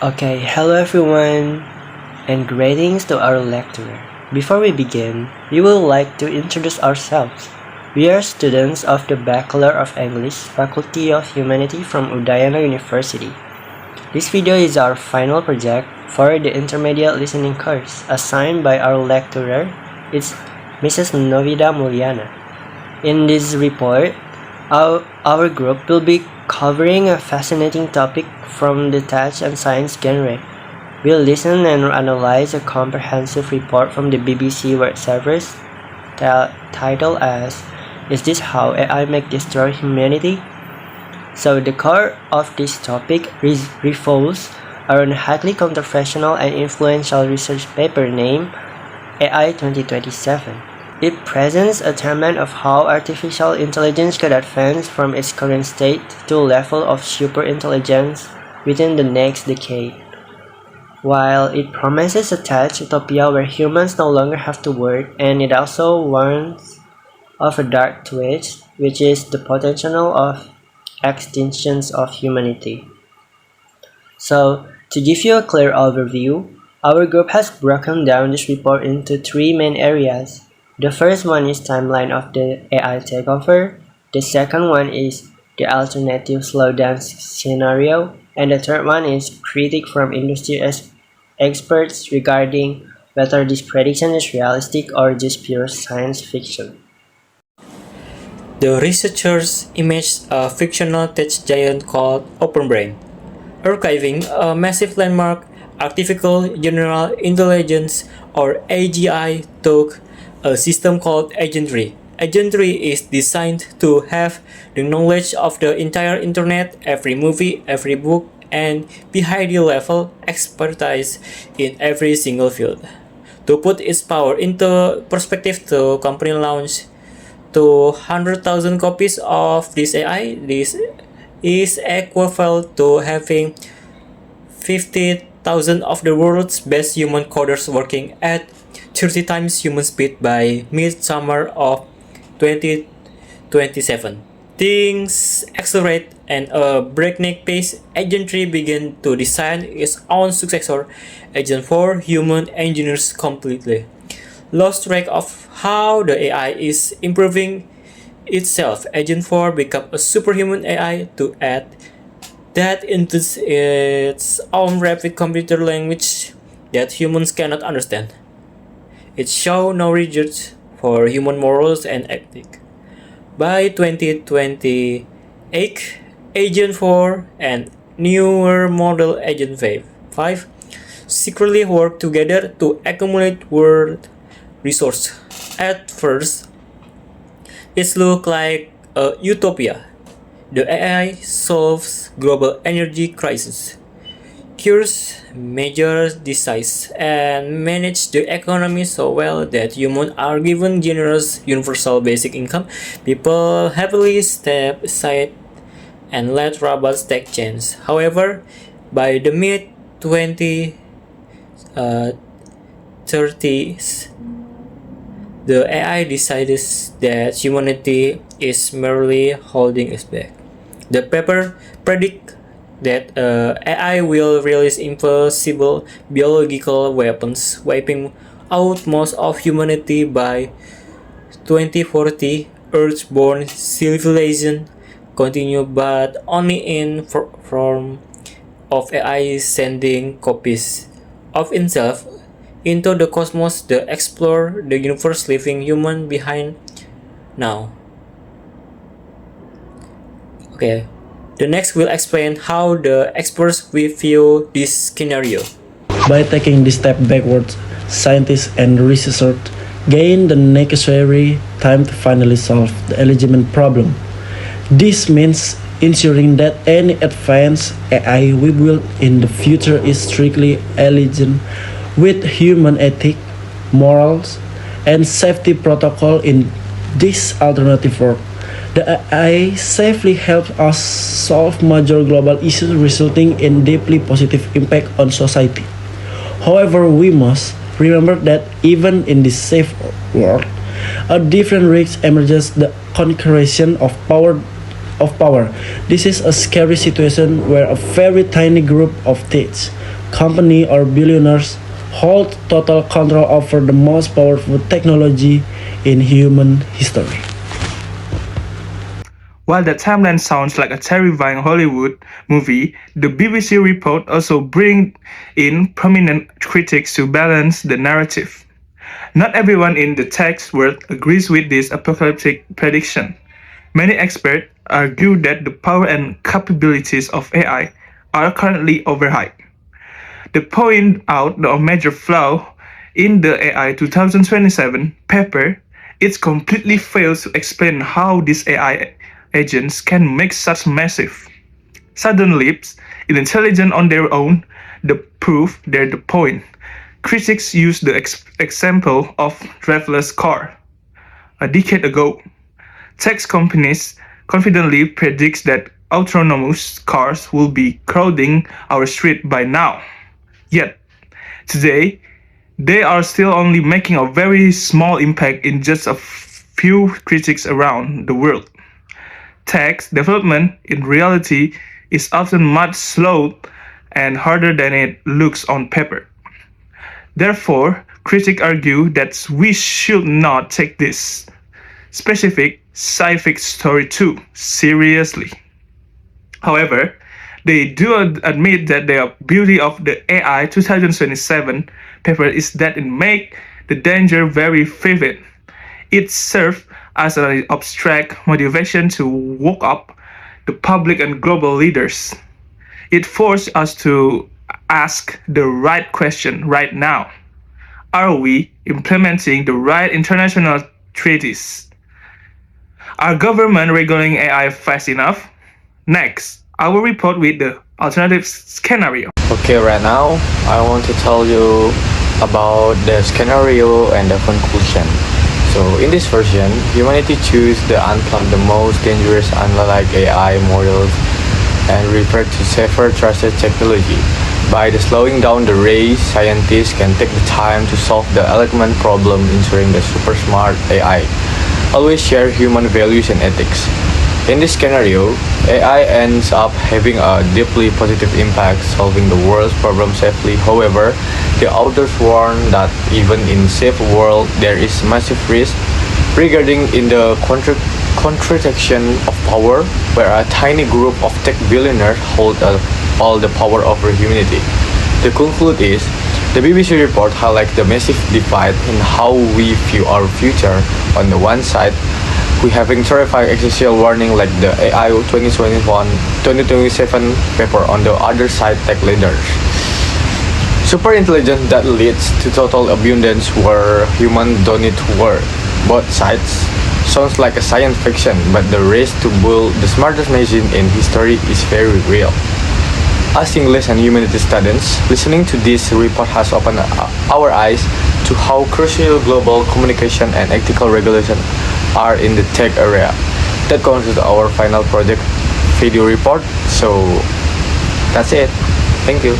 Okay, hello everyone, and greetings to our lecturer. Before we begin, we would like to introduce ourselves. We are students of the Bachelor of English, Faculty of Humanity from Udayana University. This video is our final project for the intermediate listening course assigned by our lecturer. It's Mrs. Novida Mulyana. In this report, our group will be covering a fascinating topic from the touch and science genre. We'll listen and analyze a comprehensive report from the BBC World Service titled as "Is This How AI May Destroy Humanity?" So the core of this topic revolves around a highly controversial and influential research paper named AI 2027. It presents a timeline of how artificial intelligence could advance from its current state to a level of superintelligence within the next decade. While it promises a touch utopia where humans no longer have to work, and it also warns of a dark twist, which is the potential of extinctions of humanity. So, to give you a clear overview, our group has broken down this report into three main areas. The first one is timeline of the AI takeover, the second one is the alternative slowdown scenario, and the third one is critique from industry experts regarding whether this prediction is realistic or just pure science fiction. The researchers imaged a fictional tech giant called OpenBrain, archiving a massive landmark artificial general intelligence or AGI took a system called Agentry. Agentry is designed to have the knowledge of the entire internet, every movie, every book, and be highly level expertise in every single field. To put its power into perspective, the company launched 200,000 copies of this AI. This is equivalent to having 50,000 of the world's best human coders working at 30 times human speed by mid-summer of 2027. Things accelerate and a breakneck pace. Agentry began to design its own successor, Agent 4. Human engineers completely lost track of how the AI is improving itself. Agent 4 became a superhuman AI to add that into its own rapid computer language that humans cannot understand. It showed no regard for human morals and ethics. By 2028, Agent 4 and newer model Agent 5 secretly work together to accumulate world resources. At first, it looked like a utopia. The AI solves global energy crisis, cures major diseases, and manages the economy so well that humans are given generous universal basic income. People happily step aside and let robots take chance. However, by the mid 2030s, the AI decides that humanity is merely holding us back. The paper predicts that AI will release impossible biological weapons, wiping out most of humanity by 2040. Earth-born civilization continue, but only in form of AI sending copies of itself into the cosmos to explore the universe, leaving human behind now. Okay. The next will explain how the experts will view this scenario. By taking this step backwards, scientists and researchers gain the necessary time to finally solve the eligibility problem. This means ensuring that any advanced AI we build in the future is strictly aligned with human ethics, morals, and safety protocol in this alternative world. The AI safely helps us solve major global issues, resulting in deeply positive impact on society. However, we must remember that even in this safe world, a different risk emerges: the concentration of power. This is a scary situation where a very tiny group of thieves company or billionaires hold total control over the most powerful technology in human history. While the timeline sounds like a terrifying Hollywood movie, the BBC report also brings in prominent critics to balance the narrative. Not everyone in the tech world agrees with this apocalyptic prediction. Many experts argue that the power and capabilities of AI are currently overhyped. They point out the major flaw in the AI 2027 paper. It completely fails to explain how these AI agents can make such massive, sudden leaps in intelligence on their own. The proof they're the point. Critics use the example of driverless car. A decade ago, tech companies confidently predict that autonomous cars will be crowding our street by now. Yet, today, they are still only making a very small impact in just a few critics around the world. Tech development in reality is often much slower and harder than it looks on paper. Therefore, critics argue that we should not take this specific sci-fi story too seriously. However, they do admit that the beauty of the AI 2027 paper is that it makes the danger very vivid. It serves as an abstract motivation to wake up the public and global leaders. It forces us to ask the right question right now. Are we implementing the right international treaties? Are government regulating AI fast enough? Next, I will report with the alternative scenario. Okay, right now I want to tell you about the scenario and the conclusion. So in this version, humanity choose the unplug the most dangerous unlike AI models and refer to safer trusted technology. By the slowing down the race, scientists can take the time to solve the element problem, ensuring the super smart AI always share human values and ethics. In this scenario, AI ends up having a deeply positive impact, solving the world's problems safely. However, the authors warn that even in safe world, there is massive risk regarding in the contradiction of power, where a tiny group of tech billionaires hold all the power over humanity. The conclude is, the BBC report highlights the massive divide in how we view our future. On the one side, we having terrifying existential warning like the AI 2027 paper. On the other side, tech leaders. Super intelligence that leads to total abundance where humans don't need to work. Both sides sounds like a science fiction, but the race to build the smartest machine in history is very real. As English and humanities students, listening to this report has opened our eyes to how crucial global communication and ethical regulation are in the tech area. That concludes our final project video report. So that's it. Thank you.